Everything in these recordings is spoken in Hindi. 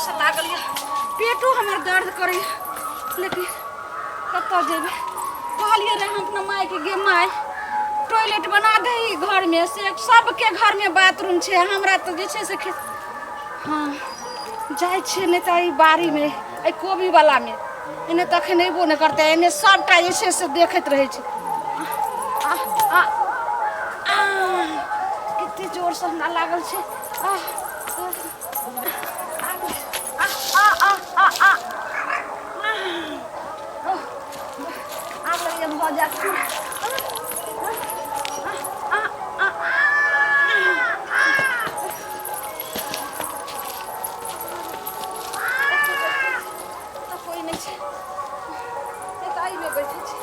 सता गलिए पेटो हमर दर्द करे लेकिन कत जेबे कहलिए रे हम अपना माय के गे माय टॉयलेट बना दे घर में से सबके घर में बाथरूम छे हमरा तो जे छे से हां जाय छे ने ताई बारी में ए कोबी वाला में इने तख नेबो न करते इने सबटा जे छे से देखत रहे छे कितने जोर से हमरा लागल छे कोई नहीं छे ताई में बैठे छे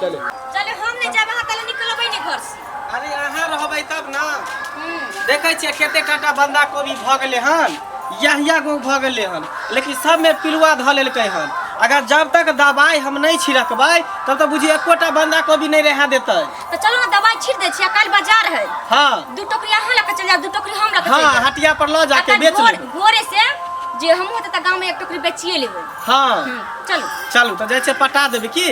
चले चले हम नहीं जाबे हां तले निकलबै नहीं घर से अरे अहाँ रहबै तब ना देखै छियै खेते काटा बंदा कोबी भ गेलै हन यहिया गो भ गेलै हन लेकिन सब में पिलुआ ध लेलकै हन अगर जब तक दवाई हम नहीं छिड़कबै तब तक बुझिए एकोटा बंदा कोबी नहीं रह देतै तो चलो ना दवाई छिड़ दे छिया कल बाजार है हां दू टोकरी अहाँ लेके चल जा दू टोकरी हम लेके हां हटिया पर ल जाके बेच ले भोरे से जे हम होते त गांव में एक टोकरी बेचिए लेबै हां चलो चलू तो जैसे पटा देबे की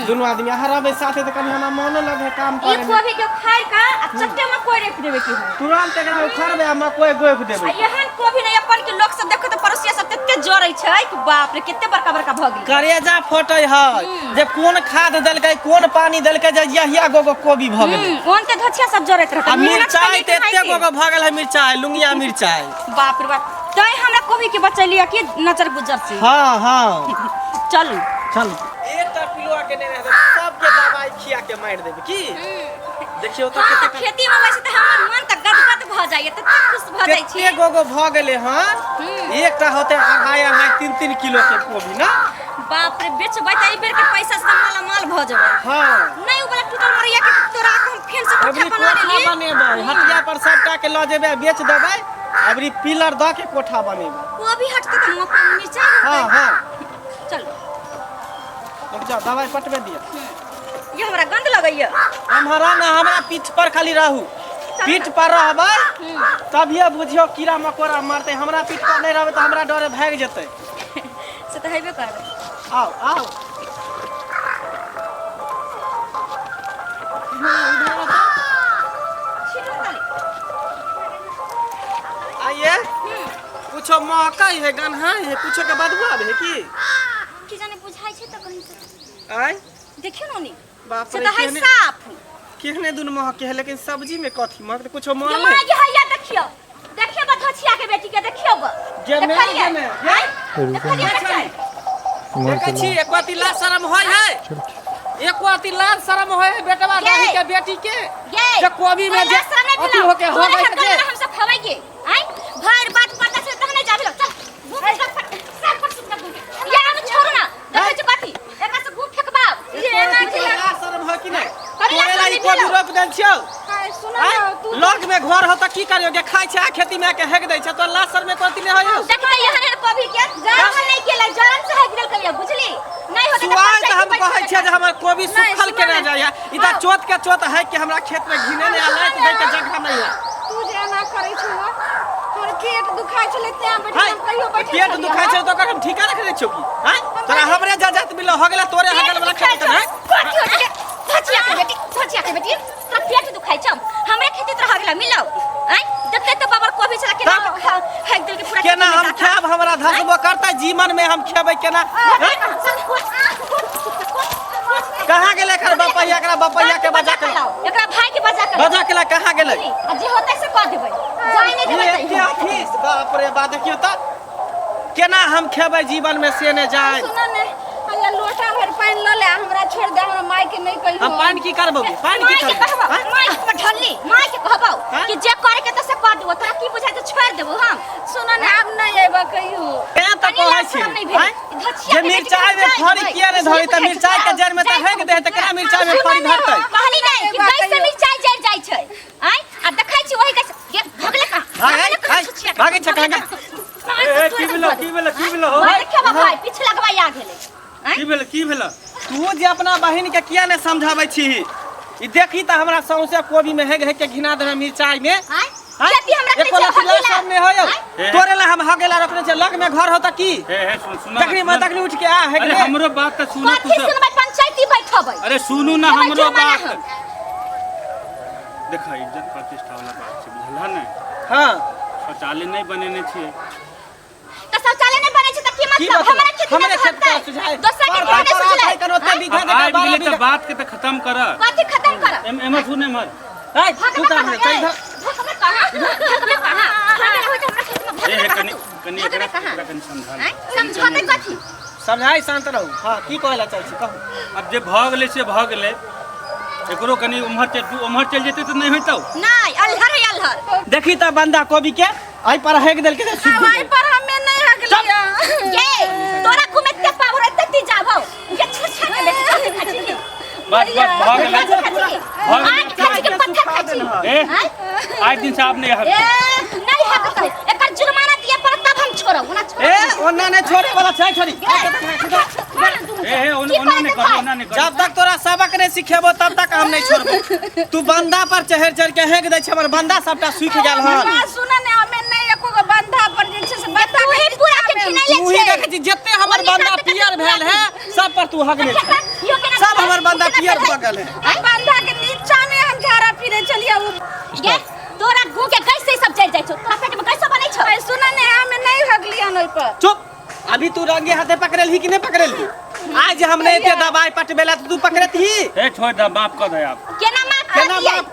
दोनों आदमी यहाँ रहबै साथे त कनी हमरा मन लगे काम करे ई कोबी के खाइ का आ चट्टे में कोई रख देबे की है तुरंत एकरा उखाड़बे आ मकोई गोइख देबे आ एहन कोबी नहीं अपन के लोग सब देखो त पड़ोसिया सब तते जरै छै कि बाप रे केते बड़का बड़का भ गेल करेजा फटै है जे कोन खाद देलकै कोन पानी देलकै जे यहिया गोगो कोबी भ गेलै कोन ते धछिया सब जरैत रहत आ मिरचाई ते एते गोगो भ गेल है मिरचाई लुंगिया मिरचाई बाप रे बाप तई हमरा कोबी के बचैलिया कि नजर गुजर से हां हां चलू चलू एकटा पिलुआ के नहीं रहत सबके दवाई खिया के मार देबे की देखियो त हाँ, खेती में वैसे तो हमर मन त गदगद भ जाय त खुश भ जाय छी केते गोगो भ गेलै हन एकटा होते अढ़ाई 3 किलो के कोबी ना बाप रे बेचबै त ई बेर के पैसा से माला माल भ जेबै हां नहीं उ वाला टूटल मरिया के तोरा हम फेन से अबरी कोठा बना कोठा लेली बनेबै हटिया पर सबटा के ल जेबै बेच देबै अबरी पिलर द के कोठा बनेबै कोबी हटते त मक्का मिर्चाई हां हां चलो रुक जा दवाई पटवे दिया ये हमरा गंध लगैया हमरा ना हमरा पीठ पर खाली रहू पीठ पर रहबै तभिए बुझियो कीड़ा मकोड़ा मारते हमरा पीठ पर नहीं रहबै त हमरा डरे भाग जेतै से त हेबे करबै आओ आओ आइए कुछो महकै है गन्हा है कुछो के बदबू आबे है की जाने बुझाई छै त कहीं से आय देखियो नोनी बाप से रे त है साफ केहने दुन महके है लेकिन सब्जी में कथी महक कुछो ये महक मां ये हैया देखियो देखियो बा धछिया के बेटी के देखियो बा गेमे गेमे देखियो देखै छी एको अति लाज शरम होय है एको अति लाज शरम होय है बेटवा दादी के बेटी के जे कोबी में जे अति होके हो गई जे हम सब खवाइए आई भर बात पता से तहने जाबे चल घूम सब फट सुन ये हम छोड़ ना देखै छी कथी एका से घूम फेकबा ये ना कि लाज शरम हो कि नहीं तोरे लाई कोबी रोप देल छियो सुना तू लोग में घर हो त की करियो के खाइ छै खेती में के हेक दै छै तो लाज शरम कथी नहीं होय देख त यहाँ ने कोबी के जान नहीं केला जान से हेक देल कहिया बुझली नहीं होते सुआल त हम कहै छै जे हमर कोबी सुखल के रह जाय इदा चोत के चोत है कि हमरा खेत में घिने ने आला त दे के जगह नहीं है तू जे ना करै छ तोर पेट दुखाय छले ते बैठ हम कहियो बैठ पेट दुखाय छै तो हम ठीका रख दै छियो की हैं तोरा हमरे जात मिलो हो गेला तोरे हगल वाला खेत है धछिया के बेटी तो पेट दुखाय छ हमरे खेती त हगला मिलो हैं देखते तो बाबर कोबी छला के हेक दिल के पूरा केना हम खाब हमरा धसबो करता जीवन में हम खेबै केना कहां गेले कर बपैया एकरा बपैया के बजा के एकरा भाई के बजा के कहां गेले जे होतै से कह देबै जाय नहीं देबै ये ऑफिस बाप रे बा देखियो त केना हम खेबै जीवन में से ने जाय सुन ने अरे लोटा भर पानी ल ले हमरा छोड़ दे हमरा माई के नहीं कहियो हम पानी की करबो पानी की करबो माई के ढल्ली माई के कहबो कि जे करे के त से कर देबो तोरा की बुझाय त छोड़ देबो हम सुन ने अब नहीं आबा कहियो ए त कहै छी जे मिरचाई में फड़ी किया रे धरी त मिरचाई के जड़ में त हेक दे त केना मिरचाई में फड़ी धरतै कहली नहीं कि कैसे मिरचाई जड़ जाय छै आई आ देखै छी ओही के भागे छका के ए की भेलो हो भाई के भाई पीछे लगवाई आ गेले की भेलो तू जे अपना बहिन के किया ने समझाबै छी ई देखी त हमरा सौसे कोबी में हेग के घिना दे मिरचाई में खेती हमरा एको लखला सामने होयो तोरे ला हम हगेला रखने छ लग में घर होता की हे सुन तकनी उठ के आ हेग अरे हमरो बात त सुनो तू सब सुनबै पंचायती बैठबै अरे सुनू ना हमरो बात देखा इज्जत प्रतिष्ठा वाला बात छै बुझला ने हां शौचालय नहीं बनेने छिए त शौचालय नहीं बने छै त की मतलब हमरा खेत का सुझाय दूसरा के घर में सुझाय करो त बीघा आ गेले त बात के त खत्म कर कथि खत्म कर एमे सुने मर ए तू त चल ए कनी एकरा कनी समझा समझाते कथि समझाई शांत रहू हां की कहला चाहै छी कहू अब जे भ गेले से भ गेले एकरो कनी उम्हर चल जेते त नहीं होइतौ नहीं अल्हर देखी त बंदा कोबी के आई पर हेग देल के हवाई पर हमें नहीं हगलिया ये तोरा घुमेते पावर एते जाबो ये छछा के बेटा बस भ गेले आज खाची के पत्थर खाची ए आज दिन से आप नहीं हक नहीं हकत एकर जुर्माना दिए पर तब हम छोड़ब ना छोड़ ए ओन्ना नहीं छोड़े वाला छै छोरी ए ओना ने कर जब तक तोरा सबक नहीं सिखेबो तब तक हम नहीं छोड़बो तू बंदा पर चढ़ के हेग दै छ हमर बंदा सबटा सूख गेल हन सुन ने हमें नहीं एको गो बंदा पर जे छै से बता वही पूरा के खिनै ले तू ही देखे छी जत्ते हमर बंदा पियर भेल है सब पर तू हगले सब हमर बंदा पियर भ गेल है बंदा के नीचा में हम झाड़ा फिरे चलिए ये तोरा गु के कैसे सब चढ़ जाय छो तोरा पेट में कैसे बनै छो सुन ने हमें नहीं हगलिया ओइ पर चुप अभी तू रंगे हाथे पकड़ल ही कि नहीं पकड़ल ही आज हमने एते दवाई पटबेला तू पकड़ती ए छोड़ द माफ कर दे आप केना माफ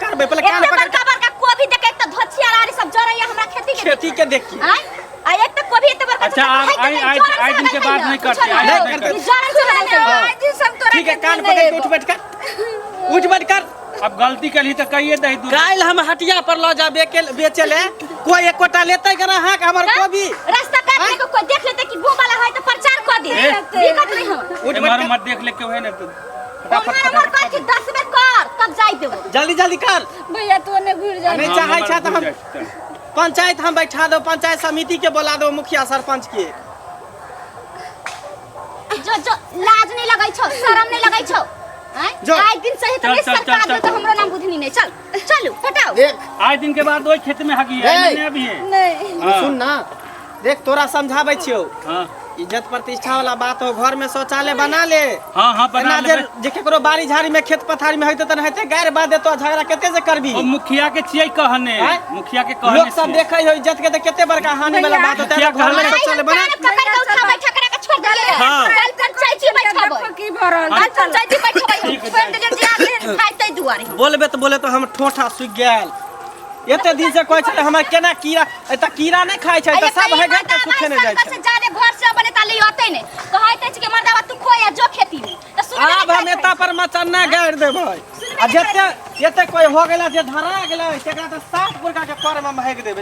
करबे पहले कान पकड़ बड़का बड़का कोबी देखे त धोछिया आरी सब जरैया हमरा खेती के देखी आ एक त कोबी एते बड़का अच्छा आई दिन के बाद नहीं करते आज दिन सब तोरा ठीक है कान पकड़ के उठ बैठ कर अब गलती कली तो कहिए दे दू काल हम हटिया पर लो जा बेचे ले कोई एक कोटा लेते कना हां हमर कोबी रास्ता काटने को कोई देख लेते कि गो वाला है तो प्रचार कर दे दिक्कत नहीं हम उठ मत देख ले के है ना फटाफट फटाफट 10 बेर कर तब जाई देबो जल्दी कर भैया तू ने घुर जा नहीं चाहै छ त हम पंचायत हम बैठा दो पंचायत समिति के बुला दो मुखिया सरपंच के जो लाज नहीं लगाई छो शर्म नहीं लगाई छो आज दिन सही तो सरकार में तो हमरा नाम बुझनी नहीं चलो हटाओ आज दिन के बाद ओई खेत में हगी है नहीं अभी है नहीं सुन ना देख तोरा समझाबै छियो हां इज्जत प्रतिष्ठा वाला बात हो घर में शौचालय बना ले हां बना ले जे केकरो बाड़ी झाड़ी में खेत पथारी में होते त होते गैर बात देतो झगड़ा केते से करबी ओ मुखिया के छियै कहने मुखिया के कहने लोग सब देखै हो इज्जत के त केते बड़का हानि वाला बात होता है घर में शौचालय बना पकड़ के उठा बैठा करा के छोड़ दिए कल पंचायती बैठाबो की भरल कल पंचायती बैठाबो छोड़ दे जे आदमी खाइते दुआरे बोले तो हम ठोठा सुख गेल एते दिन से कहै छै हमर केना कीड़ा एत कीड़ा नहीं खाइ छै त सब है गए त सुखे नहीं जाय छै जाने घर से बने ताली होते ने कहैते छै कि मर्दावा तू खोया जो खेती में त सुन अब हम एता पर मचन्ना गाड़ देबै आ जते कोई हो गेला जे धरा गेलै तेकरा त 60 पुरका के पर में महक देबै।